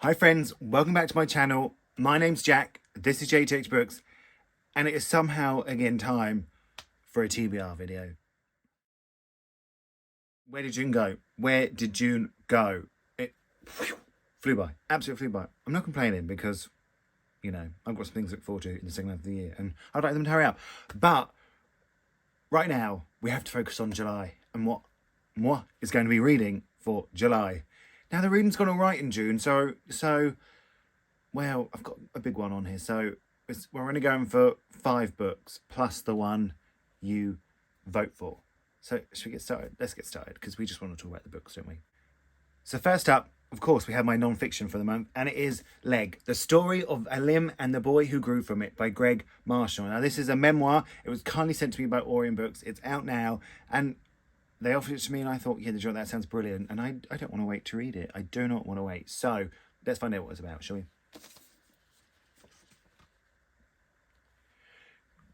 Hi friends, welcome back to my channel. My name's Jack, this is Jthbooks, and it is somehow again time for a TBR video. Where did June go? Where did June go? It flew by, absolutely flew by. I'm not complaining because, you know, I've got some things to look forward to in the second half of the year and I'd like them to hurry up. But right now we have to focus on July and what moi is going to be reading for July. Now the reading's gone all right in June, so well, I've got a big one on here. So we're only going for 5 books plus the one you vote for. So should we get started? Let's get started because we just want to talk about the books, don't we? So first up, of course, we have my non-fiction for the month, and it is Leg, the story of a limb and the boy who grew from it by Greg Marshall. Now this is a memoir. It was kindly sent to me by Orion Books. It's out now, and they offered it to me and I thought, yeah, that sounds brilliant. And I don't want to wait to read it. I do not want to wait. So let's find out what it's about, shall we?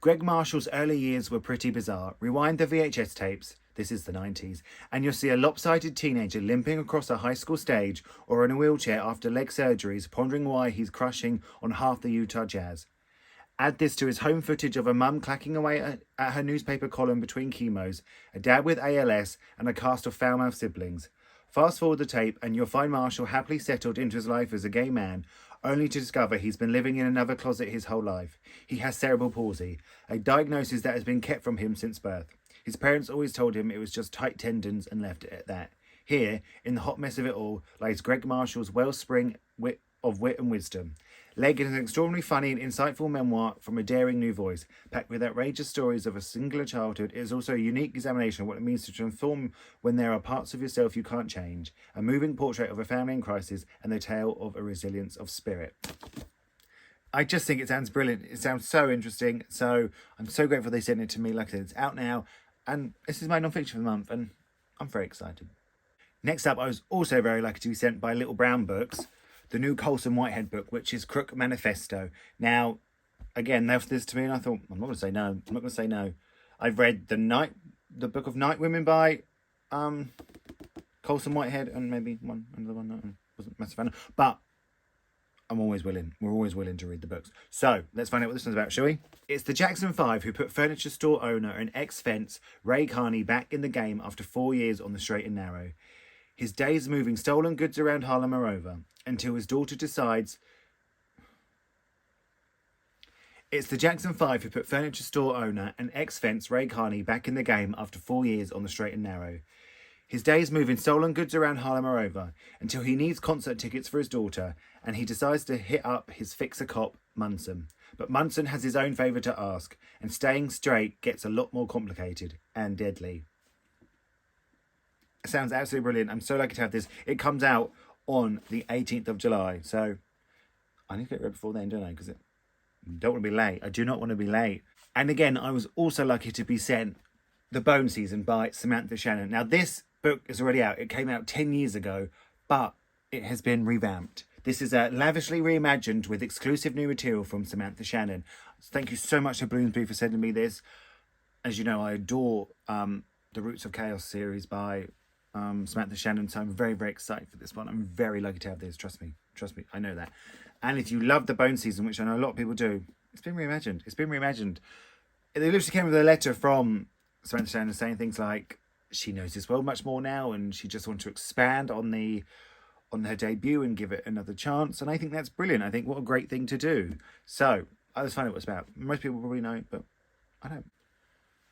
Greg Marshall's early years were pretty bizarre. Rewind the VHS tapes, this is the 90s, and you'll see a lopsided teenager limping across a high school stage or in a wheelchair after leg surgeries, pondering why he's crushing on half the Utah Jazz. Add this to his home footage of a mum clacking away at her newspaper column between chemos, a dad with ALS, and a cast of foul-mouthed siblings. Fast forward the tape and you'll find Marshall happily settled into his life as a gay man, only to discover he's been living in another closet his whole life. He has cerebral palsy, a diagnosis that has been kept from him since birth. His parents always told him it was just tight tendons and left it at that. Here, in the hot mess of it all, lies Greg Marshall's wellspring of wit and wisdom. Leg is an extraordinarily funny and insightful memoir from a daring new voice. Packed with outrageous stories of a singular childhood, it is also a unique examination of what it means to transform when there are parts of yourself you can't change. A moving portrait of a family in crisis and the tale of a resilience of spirit. I just think it sounds brilliant. It sounds so interesting. So I'm so grateful they sent it to me. Like I said, it's out now. And this is my non-fiction for the month. And I'm very excited. Next up, I was also very lucky to be sent by Little Brown Books the new Colson Whitehead book, which is Crook Manifesto. Now, again, they offered this to me and I thought, I'm not going to say no. I'm not going to say no. I've read the Book of Night Women by Colson Whitehead and maybe another one that I wasn't a massive fan of. But I'm always willing. We're always willing to read the books. So let's find out what this one's about, shall we? It's the Jackson 5 who put furniture store owner and ex-fence Ray Carney back in the game after 4 years on the straight and narrow. His days moving stolen goods around Harlem are over, until his daughter decides... It's the Jackson 5 who put furniture store owner and ex-fence Ray Carney back in the game after 4 years on the straight and narrow. His days moving stolen goods around Harlem are over, until he needs concert tickets for his daughter, and he decides to hit up his fixer-cop, Munson. But Munson has his own favour to ask, and staying straight gets a lot more complicated and deadly. It sounds absolutely brilliant. I'm so lucky to have this. It comes out on the 18th of July. So I need to get read before then, don't I? Because I don't want to be late. I do not want to be late. And again, I was also lucky to be sent The Bone Season by Samantha Shannon. Now, this book is already out. It came out 10 years ago, but it has been revamped. This is lavishly reimagined with exclusive new material from Samantha Shannon. So thank you so much to Bloomsbury for sending me this. As you know, I adore the Roots of Chaos series by Samantha Shannon, so I'm very, very excited for this one. I'm very lucky to have this, trust me, I know that. And if you love The Bone Season, which I know a lot of people do, it's been reimagined. They literally came with a letter from Samantha Shannon saying things like she knows this world much more now and she just wants to expand on her debut and give it another chance, and I think that's brilliant. I think what a great thing to do. So let's find out what it's about. Most people probably know, but I don't.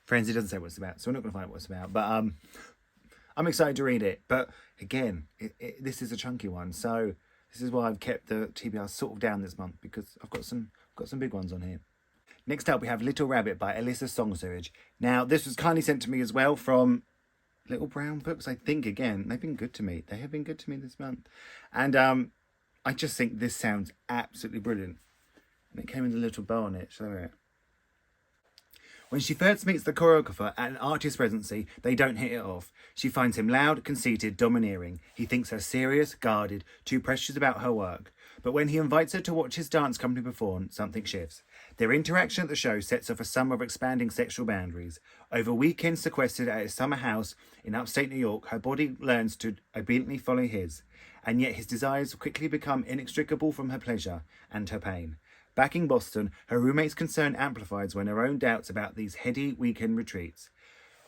Friends, it doesn't say what it's about, so we're not going to find out what it's about, but I'm excited to read it, but again, this is a chunky one, so this is why I've kept the TBR sort of down this month, because I've got some big ones on here. Next up, we have Little Rabbit by Alyssa Songsurge. Now, this was kindly sent to me as well from Little Brown Books, I think. Again, they've been good to me. They have been good to me this month. And I just think this sounds absolutely brilliant. And it came with a little bow on it. Shall I read it? When she first meets the choreographer at an artist residency, they don't hit it off. She finds him loud, conceited, domineering. He thinks her serious, guarded, too precious about her work. But when he invites her to watch his dance company perform, something shifts. Their interaction at the show sets off a summer of expanding sexual boundaries. Over weekends sequestered at his summer house in upstate New York, her body learns to obediently follow his. and yet his desires quickly become inextricable from her pleasure and her pain. Back in Boston, her roommate's concern amplifies when her own doubts about these heady weekend retreats.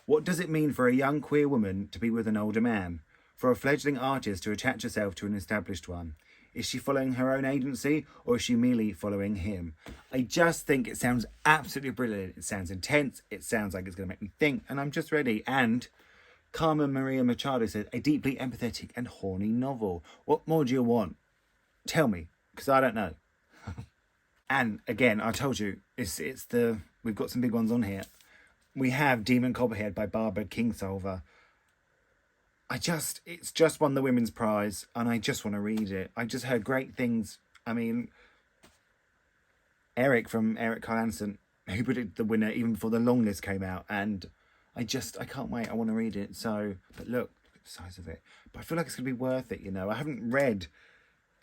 What does it mean for a young queer woman to be with an older man? For a fledgling artist to attach herself to an established one? Is she following her own agency, or is she merely following him? I just think it sounds absolutely brilliant. It sounds intense. It sounds like it's going to make me think, and I'm just ready. And Carmen Maria Machado said, a deeply empathetic and horny novel. What more do you want? Tell me, because I don't know. And again, I told you, we've got some big ones on here. We have Demon Copperhead by Barbara Kingsolver. It's just won the Women's Prize, and I just want to read it. I just heard great things. I mean, Eric from Eric Carlanson, who predicted the winner even before the long list came out, and I can't wait. I want to read it. So, but look at the size of it. But I feel like it's going to be worth it, I haven't read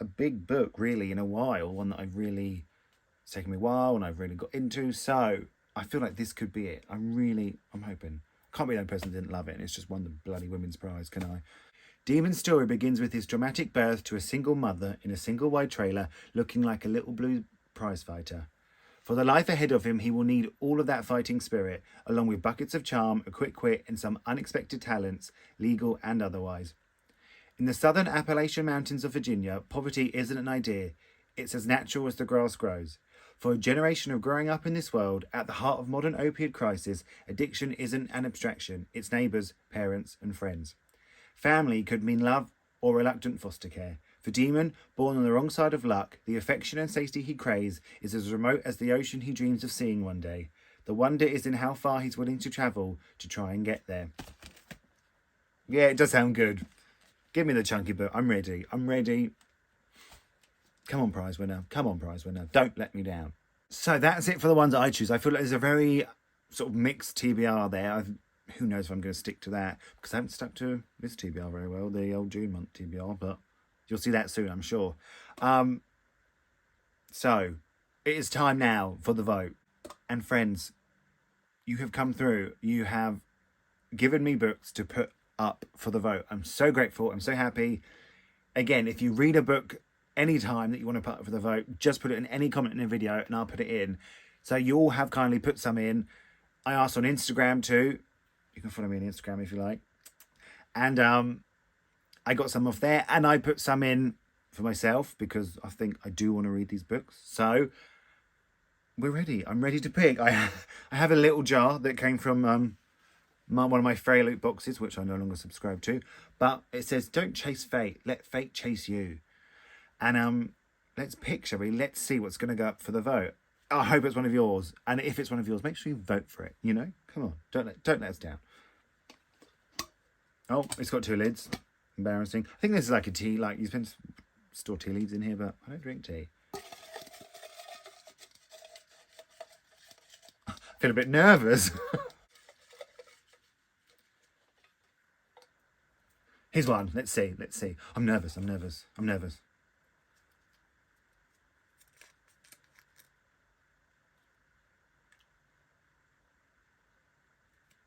a big book, really, in a while. One that it's taken me a while, and I've really got into. So, I feel like this could be it. I'm hoping. Can't be the only person that didn't love it, and it's just won the bloody Women's Prize, can I? Demon's story begins with his dramatic birth to a single mother in a single wide trailer, looking like a little blue prize fighter. For the life ahead of him, he will need all of that fighting spirit, along with buckets of charm, a quick wit, and some unexpected talents, legal and otherwise. In the southern Appalachian Mountains of Virginia, poverty isn't an idea. It's as natural as the grass grows. For a generation of growing up in this world, at the heart of modern opioid crisis, addiction isn't an abstraction. It's neighbours, parents and friends. Family could mean love or reluctant foster care. For Demon, born on the wrong side of luck, the affection and safety he craves is as remote as the ocean he dreams of seeing one day. The wonder is in how far he's willing to travel to try and get there. Yeah, it does sound good. Give me the chunky book. I'm ready. Come on, prize winner. Don't let me down. So that's it for the ones I choose. I feel like there's a very sort of mixed TBR there. Who knows if I'm going to stick to that, because I haven't stuck to this TBR very well, the old June month TBR, but you'll see that soon, I'm sure. So it is time now for the vote. And friends, you have come through. You have given me books to put up for the vote. I'm so grateful. I'm so happy. Again, if you read a book any time that you want to put up for the vote, just put it in any comment in the video and I'll put it in. So you all have kindly put some in. I asked on Instagram too. You can follow me on Instagram if you like. And I got some off there, and I put some in for myself because I think I do want to read these books. So we're ready. I'm ready to pick. I have a little jar that came from one of my Frey loot boxes, which I no longer subscribe to. But it says, don't chase fate. Let fate chase you. And let's pick, shall we? Let's see what's going to go up for the vote. I hope it's one of yours. And if it's one of yours, make sure you vote for it. Come on. Don't let us down. Oh, it's got 2 lids. Embarrassing. I think this is like a tea. Like, you can store tea leaves in here, but I don't drink tea. I feel a bit nervous. Here's one. Let's see. I'm nervous.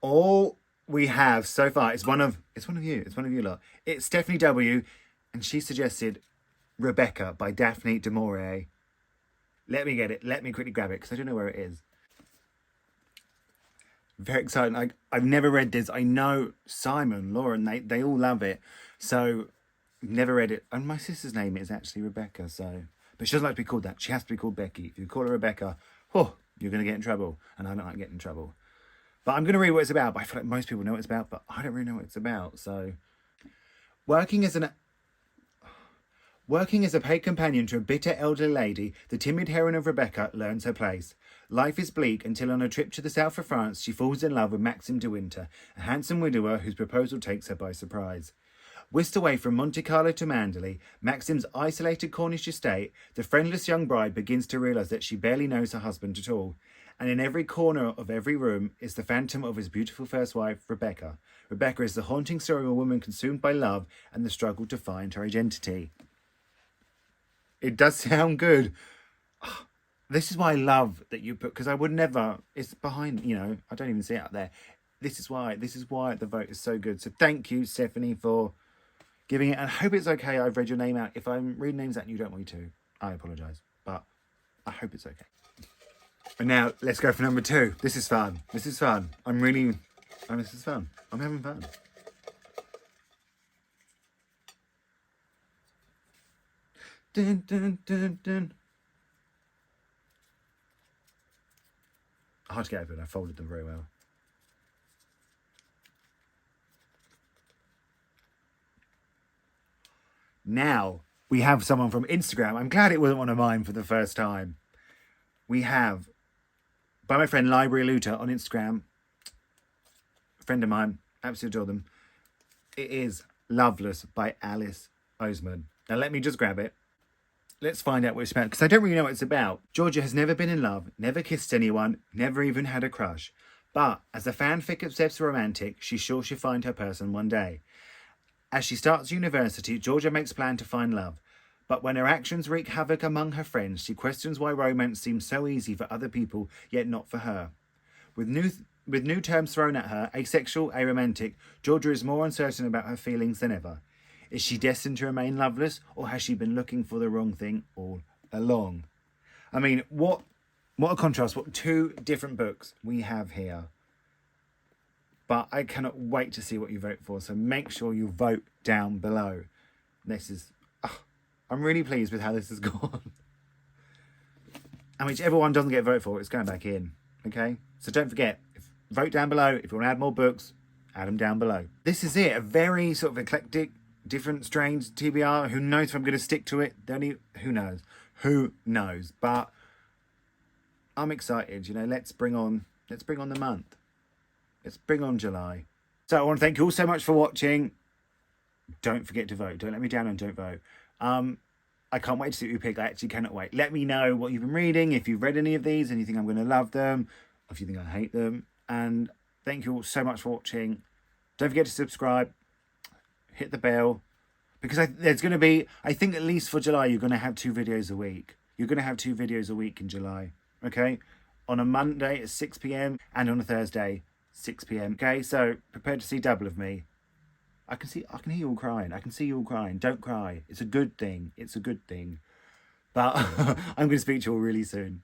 All we have so far is one of you lot. It's Stephanie W, and she suggested Rebecca by Daphne du Maurier. Let me get it. Let me quickly grab it because I don't know where it is. Very exciting. I've never read this. I know Simon, Lauren, they all love it. So never read it. And my sister's name is actually Rebecca. But she doesn't like to be called that. She has to be called Becky. If you call her Rebecca, you're going to get in trouble. And I don't like getting in trouble. But I'm going to read what it's about. But I feel like most people know what it's about. But I don't really know what it's about. So working as a paid companion to a bitter elderly lady, the timid heroine of Rebecca learns her place. Life is bleak until on a trip to the south of France, she falls in love with Maxime de Winter, a handsome widower whose proposal takes her by surprise. Whisked away from Monte Carlo to Manderley, Maxime's isolated Cornish estate, the friendless young bride begins to realise that she barely knows her husband at all. And in every corner of every room is the phantom of his beautiful first wife, Rebecca. Rebecca is the haunting story of a woman consumed by love and the struggle to find her identity. It does sound good. This is why I love that you put, because I would never, it's behind, I don't even see it up there. This is why the vote is so good. So thank you, Stephanie, for giving it. And I hope it's okay. I've read your name out. If I'm reading names out and you don't want me to, I apologise. But I hope it's okay. And now let's go for number 2. This is fun. This is fun. This is fun. I'm having fun. Dun, dun, dun, dun. Hard to get open. I folded them very well. Now we have someone from Instagram. I'm glad it wasn't one of mine for the first time. We have, by my friend Library Looter on Instagram, a friend of mine, absolutely adore them. It is Loveless by Alice Oseman. Now let me just grab it. Let's find out what it's about, because I don't really know what it's about. Georgia has never been in love, never kissed anyone, never even had a crush. But as a fanfic-obsessed romantic, she's sure she'll find her person one day. As she starts university, Georgia makes plan to find love. But when her actions wreak havoc among her friends, she questions why romance seems so easy for other people, yet not for her. With new terms thrown at her, asexual, aromantic, Georgia is more uncertain about her feelings than ever. Is she destined to remain loveless, or has she been looking for the wrong thing all along? I mean, what a contrast, what 2 different books we have here. But I cannot wait to see what you vote for, so make sure you vote down below. I'm really pleased with how this has gone. And whichever one doesn't get voted for, it's going back in, okay? So don't forget, vote down below. If you want to add more books, add them down below. This is it, a very sort of eclectic, different, strange TBR. Who knows if I'm going to stick to it? Who knows? Who knows? But I'm excited. You know, let's bring on the month. Let's bring on July. So I want to thank you all so much for watching. Don't forget to vote. Don't let me down and don't vote. I can't wait to see what you pick. I actually cannot wait. Let me know what you've been reading, if you've read any of these, and you think I'm going to love them, or if you think I hate them. And thank you all so much for watching. Don't forget to subscribe. Hit the bell, because there's going to be, I think at least for July, you're going to have 2 videos a week. You're going to have 2 videos a week in July, okay? On a Monday at 6 p.m. and on a Thursday, 6 p.m. Okay, so prepare to see double of me. I can hear you all crying. I can see you all crying. Don't cry. It's a good thing. It's a good thing. But I'm going to speak to you all really soon.